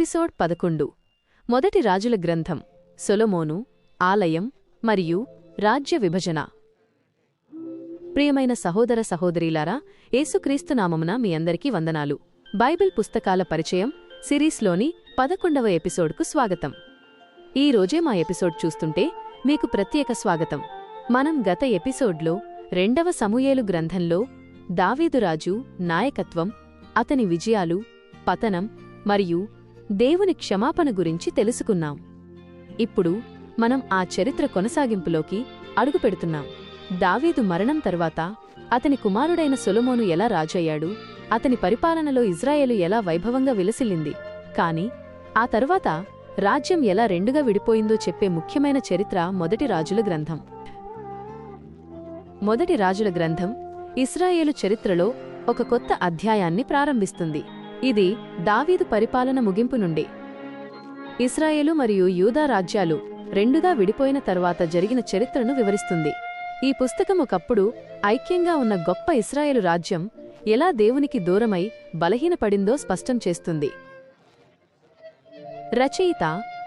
Episode 11 మొదటి రాజుల గ్రంథం సొలొమోను ఆలయం మరియు రాజ్య విభజన. ప్రియమైన సహోదర సహోదరీలారా, యేసుక్రీస్తు నామమున మీ అందరికీ వందనాలు. బైబిల్ పుస్తకాల పరిచయం సిరీస్లోని 11వ ఎపిసోడ్కు స్వాగతం. ఈ రోజే మా ఎపిసోడ్ చూస్తుంటే మీకు ప్రత్యేక స్వాగతం. మనం గత ఎపిసోడ్లో 2వ సమూయేలు గ్రంథంలో దావీదు రాజు నాయకత్వం, అతని విజయాలు, పతనం మరియు దేవుని క్షమాపణ గురించి తెలుసుకున్నాం. ఇప్పుడు మనం ఆ చరిత్ర కొనసాగింపులోకి అడుగుపెడుతున్నాం. దావీదు మరణం తరువాత అతని కుమారుడైన సొలొమోను ఎలా రాజయ్యాడు, అతని పరిపాలనలో ఇజ్రాయేలు ఎలా వైభవంగా విలసిల్లింది, కాని ఆ తరువాత రాజ్యం ఎలా రెండుగా విడిపోయిందో చెప్పే ముఖ్యమైన చరిత్ర మొదటి రాజుల గ్రంథం. మొదటి రాజుల గ్రంథం ఇశ్రాయేలు చరిత్రలో ఒక కొత్త అధ్యాయాన్ని ప్రారంభిస్తుంది. ఇది దావీదు పరిపాలన ముగింపు నుండి ఇశ్రాయేలు మరియు యూదా రాజ్యాలు రెండుగా విడిపోయిన తర్వాత జరిగిన చరిత్రను వివరిస్తుంది. ఈ పుస్తకం ఒకప్పుడు ఐక్యంగా ఉన్న గొప్ప ఇశ్రాయేలు రాజ్యం ఎలా దేవునికి దూరమై బలహీనపడిందో స్పష్టం చేస్తుంది. రచయిత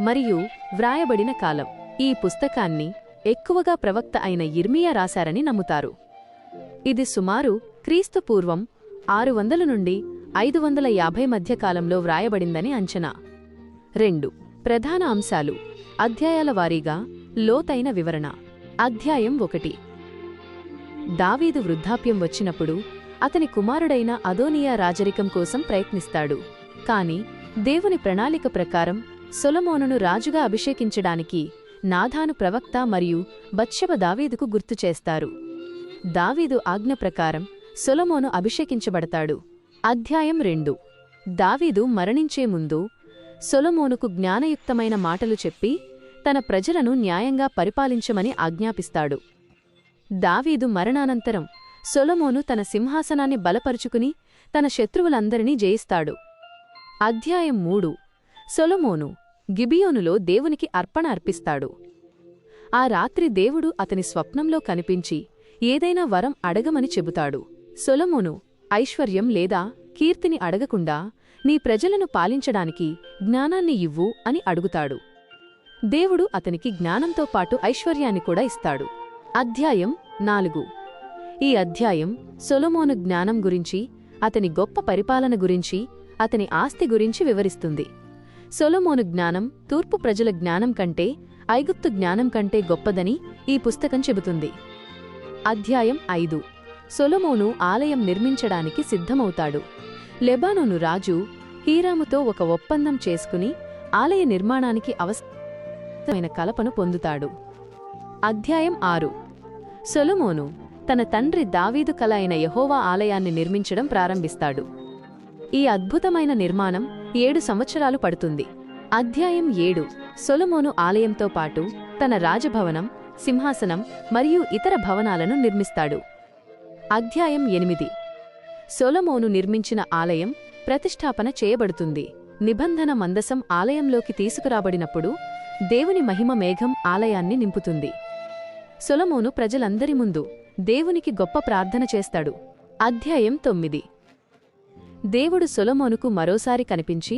మరియు వ్రాయబడిన కాలం. ఈ పుస్తకాన్ని ఎక్కువగా ప్రవక్త అయిన యిర్మీయా రాశారని నమ్ముతారు. ఇది సుమారు క్రీస్తు పూర్వం 600 నుండి 550 మధ్య కాలంలో వ్రాయబడిందని అంచనా. 2 ప్రధాన అంశాలు. అధ్యాయాల వారీగా లోతైన వివరణ. అధ్యాయం 1. దావీదు వృద్ధాప్యం వచ్చినప్పుడు అతని కుమారుడైన అదోనియా రాజరికం కోసం ప్రయత్నిస్తాడు. కాని దేవుని ప్రణాళిక ప్రకారం సొలొమోనును రాజుగా అభిషేకించడానికి నాథాను ప్రవక్త మరియు బత్షెబ దావీదుకు గుర్తుచేస్తారు. దావీదు ఆజ్ఞ ప్రకారం సొలొమోను అభిషేకించబడతాడు. అధ్యాయం 2. దావీదు మరణించే ముందు సొలొమోనుకు జ్ఞానయుక్తమైన మాటలు చెప్పి తన ప్రజలను న్యాయంగా పరిపాలించమని ఆజ్ఞాపిస్తాడు. దావీదు మరణానంతరం సొలొమోను తన సింహాసనాన్ని బలపరుచుకుని తన శత్రువులందరినీ జయిస్తాడు. అధ్యాయం 3. సొలొమోను గిబియోనులో దేవునికి అర్పణ అర్పిస్తాడు. ఆ రాత్రి దేవుడు అతని స్వప్నంలో కనిపించి ఏదైనా వరం అడగమని చెబుతాడు. సొలొమోను ఐశ్వర్యం లేదా కీర్తిని అడగకుండా నీ ప్రజలను పాలించడానికి జ్ఞానాన్ని ఇవ్వు అని అడుగుతాడు. దేవుడు అతనికి జ్ఞానంతో పాటు ఐశ్వర్యాన్ని కూడా ఇస్తాడు. అధ్యాయం 4. ఈ అధ్యాయం సొలొమోను జ్ఞానం గురించి, అతని గొప్ప పరిపాలన గురించి, అతని ఆస్తి గురించి వివరిస్తుంది. సొలొమోను జ్ఞానం తూర్పు ప్రజల జ్ఞానం కంటే, ఐగుప్తు జ్ఞానం కంటే గొప్పదని ఈ పుస్తకం చెబుతుంది. అధ్యాయం 5. సొలొమోను ఆలయం నిర్మించడానికి సిద్ధమవుతాడు. లెబానోను రాజు హీరాముతో ఒక ఒప్పందం చేసుకుని ఆలయ నిర్మాణానికి అవసరమైన కలపను పొందుతాడు. అధ్యాయం 6. సొలొమోను తన తండ్రి దావీదు కల అయిన యెహోవా ఆలయాన్ని నిర్మించడం ప్రారంభిస్తాడు. ఈ అద్భుతమైన నిర్మాణం 7 సంవత్సరాలు పడుతుంది. అధ్యాయం 7. సొలొమోను ఆలయంతో పాటు తన రాజభవనం, సింహాసనం మరియు ఇతర భవనాలను నిర్మిస్తాడు. అధ్యాయం 8. సొలొమోను నిర్మించిన ఆలయం ప్రతిష్ఠాపన చేయబడుతుంది. నిబంధన మందసం ఆలయంలోకి తీసుకురాబడినప్పుడు దేవుని మహిమ మేఘం ఆలయాన్ని నింపుతుంది. సొలొమోను ప్రజలందరి ముందు దేవునికి గొప్ప ప్రార్థన చేస్తాడు. అధ్యాయం 9. దేవుడు సొలొమోనుకు మరోసారి కనిపించి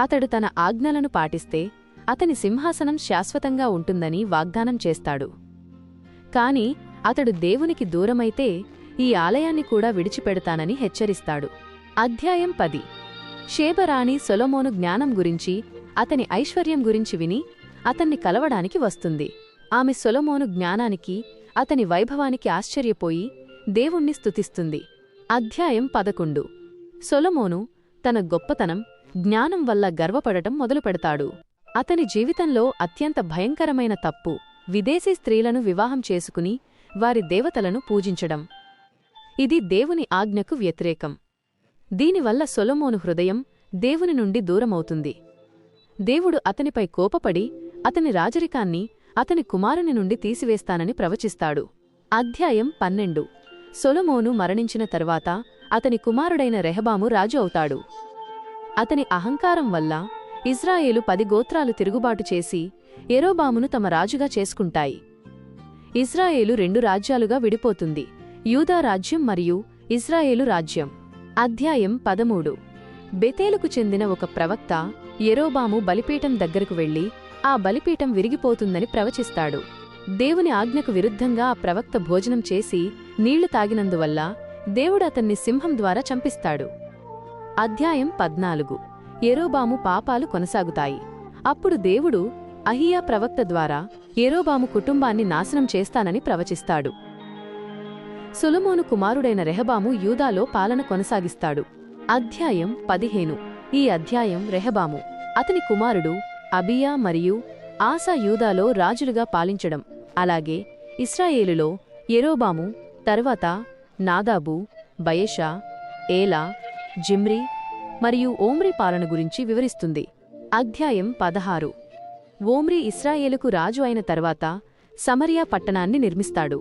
అతడు తన ఆజ్ఞలను పాటిస్తే అతని సింహాసనం శాశ్వతంగా ఉంటుందని వాగ్దానం చేస్తాడు. కాని అతడు దేవునికి దూరమైతే ఈ ఆలయాన్ని కూడా విడిచిపెడతానని హెచ్చరిస్తాడు. అధ్యాయం 10. షేబరాణి సొలొమోను జ్ఞానం గురించి, అతని ఐశ్వర్యం గురించి విని అతన్ని కలవడానికి వస్తుంది. ఆమె సొలొమోను జ్ఞానానికి, అతని వైభవానికి ఆశ్చర్యపోయి దేవుణ్ణి స్తుతిస్తుంది. అధ్యాయం 11. సొలొమోను తన గొప్పతనం, జ్ఞానం వల్ల గర్వపడటం మొదలుపెడతాడు. అతని జీవితంలో అత్యంత భయంకరమైన తప్పు విదేశీ స్త్రీలను వివాహం చేసుకుని వారి దేవతలను పూజించడం. ఇది దేవుని ఆజ్ఞకు వ్యతిరేకం. దీనివల్ల సొలొమోను హృదయం దేవుని నుండి దూరమవుతుంది. దేవుడు అతనిపై కోపపడి అతని రాజరికాన్ని అతని కుమారుని నుండి తీసివేస్తానని ప్రవచిస్తాడు. అధ్యాయం 12. సొలొమోను మరణించిన తర్వాత అతని కుమారుడైన రెహబాము రాజు అవుతాడు. అతని అహంకారం వల్ల ఇజ్రాయేలు 10 గోత్రాలు తిరుగుబాటు చేసి యెరోబామును తమ రాజుగా చేసుకుంటాయి. ఇజ్రాయేలు 2 రాజ్యాలుగా విడిపోతుంది: యూదా రాజ్యం మరియు ఇజ్రాయేలు రాజ్యం. అధ్యాయం 13. బెతేలుకు చెందిన ఒక ప్రవక్త యెరోబాము బలిపీఠం దగ్గరకు వెళ్లి ఆ బలిపీఠం విరిగిపోతుందని ప్రవచిస్తాడు. దేవుని ఆజ్ఞకు విరుద్ధంగా ఆ ప్రవక్త భోజనం చేసి నీళ్లు తాగినందువల్ల దేవుడు అతన్ని సింహం ద్వారా చంపిస్తాడు. అధ్యాయం 14. యెరోబాము పాపాలు కొనసాగుతాయి. అప్పుడు దేవుడు అహియా ప్రవక్త ద్వారా యెరోబాము కుటుంబాన్ని నాశనం చేస్తానని ప్రవచిస్తాడు. సొలొమోను కుమారుడైన రెహబాము యూదాలో పాలన కొనసాగిస్తాడు. అధ్యాయం 15. ఈ అధ్యాయం రెహబాము, అతని కుమారుడు అబియా మరియు ఆసా యూదాలో రాజులుగా పాలించడం, అలాగే ఇశ్రాయేలులో యెరోబాము తర్వాత నాదాబు, బయెషా, ఏలా, జిమ్రీ మరియు ఓమ్రీ పాలన గురించి వివరిస్తుంది. అధ్యాయం 16. ఓమ్రీ ఇశ్రాయేలుకు రాజు అయిన తర్వాత సమరియా పట్టణాన్ని నిర్మిస్తాడు.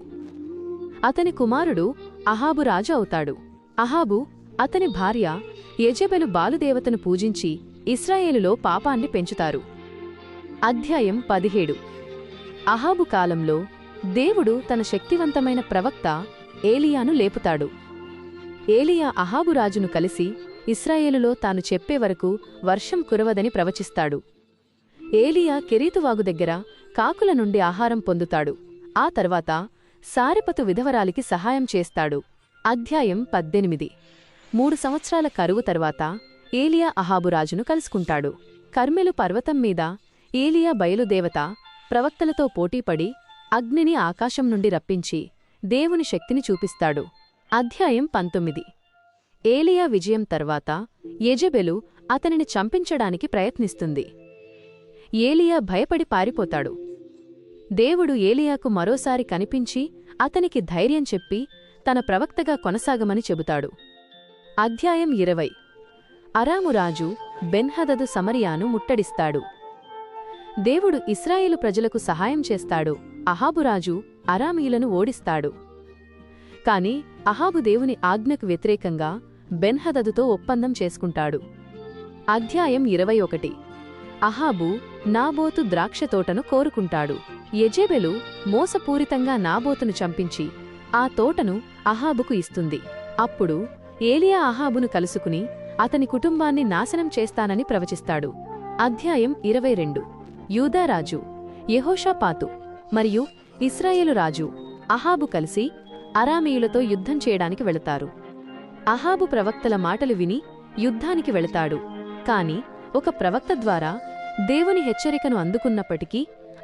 అతని కుమారుడు అహాబు రాజు అవుతాడు. అహాబు, అతని భార్య యెజెబెలు బాలుదేవతను పూజించి ఇశ్రాయేలులో పాపాన్ని పెంచుతారు. అధ్యాయం 17. అహాబు కాలంలో దేవుడు తన శక్తివంతమైన ప్రవక్త ఏలియాను లేపుతాడు. ఏలియా అహాబు రాజును కలిసి ఇశ్రాయేలులో తాను చెప్పే వరకు వర్షం కురవదని ప్రవచిస్తాడు. ఏలియా కెరీతువాగు దగ్గర కాకుల నుండి ఆహారం పొందుతాడు. ఆ తర్వాత సారెపతు విధవరాలికి సహాయం చేస్తాడు. అధ్యాయం 18. 3 సంవత్సరాల కరువు తర్వాత ఏలియా అహాబు రాజును కలుసుకుంటాడు. కర్మెలు పర్వతం మీద ఏలియా బయలుదేవత ప్రవక్తలతో పోటీపడి అగ్నిని ఆకాశం నుండి రప్పించి దేవుని శక్తిని చూపిస్తాడు. అధ్యాయం 19. ఏలియా విజయం తర్వాత యెజెబెలు అతనిని చంపించడానికి ప్రయత్నిస్తుంది. ఏలియా భయపడి పారిపోతాడు. దేవుడు ఏలియాకు మరోసారి కనిపించి అతనికి ధైర్యం చెప్పి తన ప్రవక్తగా కొనసాగమని చెబుతాడు. అధ్యాయం 20. అరాము రాజు బెన్హదదు సమరియాను ముట్టడిస్తాడు. దేవుడు ఇశ్రాయేలు ప్రజలకు సహాయం చేస్తాడు. అహాబురాజు అరామీయులను ఓడిస్తాడు. కాని అహాబు దేవుని ఆజ్ఞకు వ్యతిరేకంగా బెన్హదదుతో ఒప్పందం చేసుకుంటాడు. అధ్యాయం 21. అహాబు నాబోతు ద్రాక్షతోటను కోరుకుంటాడు. యెజెబెలు మోసపూరితంగా నాబోతును చంపించి ఆ తోటను అహాబుకు ఇస్తుంది. అప్పుడు ఏలియా అహాబును కలుసుకుని అతని కుటుంబాన్ని నాశనం చేస్తానని ప్రవచిస్తాడు. అధ్యాయం 22. యూదారాజు యెహోషాపాతు మరియు ఇశ్రాయేలు రాజు అహాబు కలిసి అరామీయులతో యుద్ధం చేయడానికి వెళతారు. అహాబు ప్రవక్తల మాటలు విని యుద్ధానికి వెళతాడు. కాని ఒక ప్రవక్త ద్వారా దేవుని హెచ్చరికను అందుకున్నప్పటికీ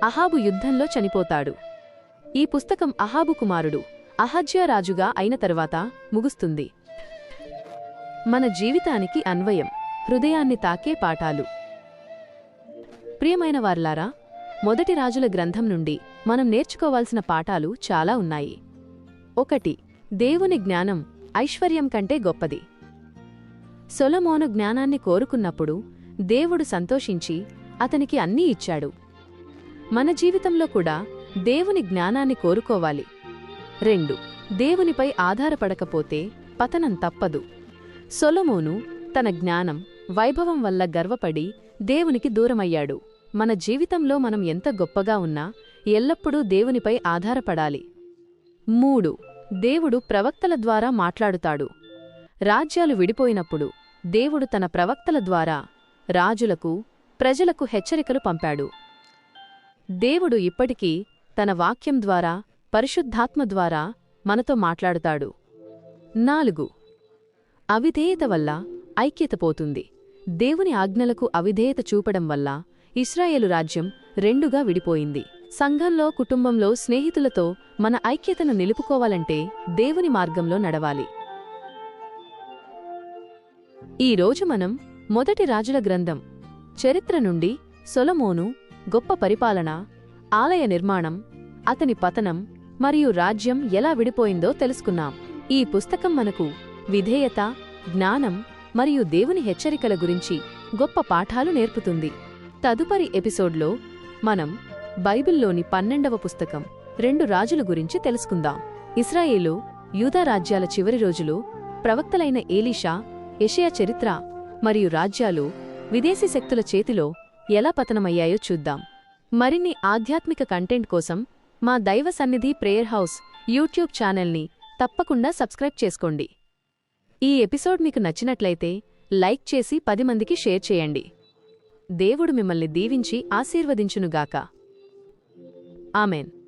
అహాబు యుద్ధంలో చనిపోతాడు. ఈ పుస్తకం అహాబు కుమారుడు అహజ్యా రాజుగా అయిన తరువాత ముగుస్తుంది. మన జీవితానికి అన్వయం, హృదయాన్ని తాకే పాఠాలు. ప్రియమైన వారలారా, మొదటి రాజుల గ్రంథం నుండి మనం నేర్చుకోవాల్సిన పాఠాలు చాలా ఉన్నాయి. 1. దేవుని జ్ఞానం ఐశ్వర్యం కంటే గొప్పది. సొలొమోను జ్ఞానాన్ని కోరుకున్నప్పుడు దేవుడు సంతోషించి అతనికి అన్నీ ఇచ్చాడు. మన జీవితంలో కూడా దేవుని జ్ఞానాన్ని కోరుకోవాలి. 2. దేవునిపై ఆధారపడకపోతే పతనం తప్పదు. సొలొమోను తన జ్ఞానం, వైభవం వల్ల గర్వపడి దేవునికి దూరమయ్యాడు. మన జీవితంలో మనం ఎంత గొప్పగా ఉన్నా ఎల్లప్పుడూ దేవునిపై ఆధారపడాలి. 3. దేవుడు ప్రవక్తల ద్వారా మాట్లాడుతాడు. రాజ్యాలు విడిపోయినప్పుడు దేవుడు తన ప్రవక్తల ద్వారా రాజులకు, ప్రజలకు హెచ్చరికలు పంపాడు. దేవుడు ఇప్పటికీ తన వాక్యం ద్వారా, పరిశుద్ధాత్మ ద్వారా మనతో మాట్లాడుతాడు. 4. అవిధేయత వల్ల ఐక్యత పోతుంది. దేవుని ఆజ్ఞలకు అవిధేయత చూపడం వల్ల ఇశ్రాయేలు రాజ్యం రెండుగా విడిపోయింది. సంఘంలో, కుటుంబంలో, స్నేహితులతో మన ఐక్యతను నిలుపుకోవాలంటే దేవుని మార్గంలో నడవాలి. ఈరోజు మనం మొదటి రాజుల గ్రంథం చరిత్ర నుండి సొలొమోను గొప్ప పరిపాలన, ఆలయ నిర్మాణం, అతని పతనం మరియు రాజ్యం ఎలా విడిపోయిందో తెలుసుకున్నాం. ఈ పుస్తకం మనకు విధేయత, జ్ఞానం మరియు దేవుని హెచ్చరికల గురించి గొప్ప పాఠాలు నేర్పుతుంది. తదుపరి ఎపిసోడ్లో మనం బైబిల్లోని 12వ పుస్తకం 2 రాజుల గురించి తెలుసుకుందాం. ఇశ్రాయేలు, యూదా రాజ్యాల చివరి రోజులు, ప్రవక్తలైన ఏలీషా, యెషయా చరిత్ర మరియు రాజ్యాలు విదేశీ శక్తుల చేతిలో ఎలా పతనమయ్యాయో చూద్దాం. మరిన్ని ఆధ్యాత్మిక కంటెంట్ కోసం మా దైవ సన్నిధి ప్రేయర్ హౌస్ యూట్యూబ్ ఛానల్ని తప్పకుండా సబ్స్క్రైబ్ చేసుకోండి. ఈ ఎపిసోడ్ మీకు నచ్చినట్లయితే లైక్ చేసి 10 మందికి షేర్ చేయండి. దేవుడు మిమ్మల్ని దీవించి ఆశీర్వదించునుగాక. ఆమెన్.